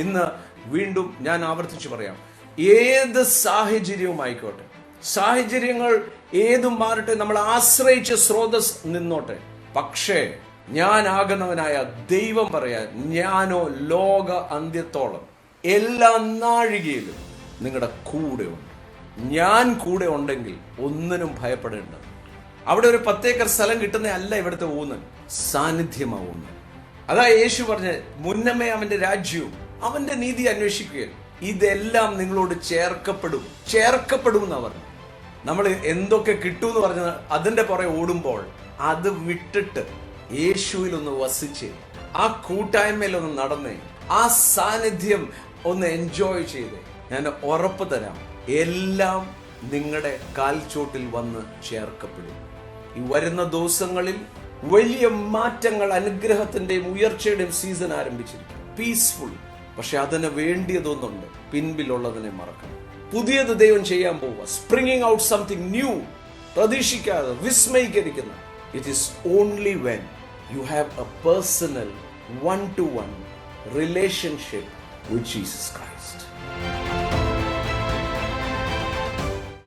ഇന്ന് വീണ്ടും ഞാൻ ആവർത്തിച്ച് പറയാം, ഏത് സാഹചര്യവുമായിക്കോട്ടെ, സാഹചര്യങ്ങൾ ഏതും മാറട്ടെ, നമ്മൾ ആശ്രയിച്ച സ്രോതസ് നിന്നോട്ടെ, പക്ഷേ ഞാനാകുന്നവനായ ദൈവം പറയാൻ, ഞാനോ ലോക അന്ത്യത്തോളം എല്ലാ നാഴികയിലും നിങ്ങളുടെ കൂടെ ഉണ്ട്. ഞാൻ കൂടെ ഉണ്ടെങ്കിൽ ഒന്നിനും ഭയപ്പെടേണ്ട. അവിടെ ഒരു 10 ഏക്കർ സ്ഥലം കിട്ടുന്ന അല്ല ഇവിടുത്തെ ഊന്നൽ, സാന്നിധ്യമാവുന്നു. അതാ യേശു പറഞ്ഞ്, മുന്നമേ അവന്റെ രാജ്യവും അവന്റെ നീതി അന്വേഷിക്കുക, ഇതെല്ലാം നിങ്ങളോട് ചേർക്കപ്പെടും എന്നാ പറഞ്ഞു. നമ്മൾ എന്തൊക്കെ കിട്ടുമെന്ന് പറഞ്ഞത് അതിന്റെ പുറകെ ഓടുമ്പോൾ അത് വിട്ടിട്ട് യേശുവിൽ ഒന്ന് വസിച്ച്, ആ കൂട്ടായ്മയിൽ നടന്നേ, ആ സാന്നിധ്യം ഒന്ന് എൻജോയ് ചെയ്ത്, ഞാൻ ഉറപ്പ് തരാം, എല്ലാം നിങ്ങളുടെ കാൽച്ചോട്ടിൽ വന്ന് ചേർക്കപ്പെടും. ഈ വരുന്ന ദിവസങ്ങളിൽ വലിയ മാറ്റങ്ങൾ, അനുഗ്രഹത്തിന്റെയും ഉയർച്ചയുടെയും സീസൺ ആരംഭിച്ചിരിക്കും. പീസ്ഫുൾ. പക്ഷെ അതിന് വേണ്ടിയതൊന്നുണ്ട്, പിൻപിലുള്ളതിനെ മറക്കണം. പുതിയത് ദൈവം ചെയ്യാൻ പോവുക, സ്പ്രിങ്ങിങ് ഔട്ട് സംതിങ് ന്യൂ. പ്രതീക്ഷിക്കാതെ വിസ്മയിക്കരിക്കുന്ന. It is only when you have a personal one-to-one relationship with Jesus Christ.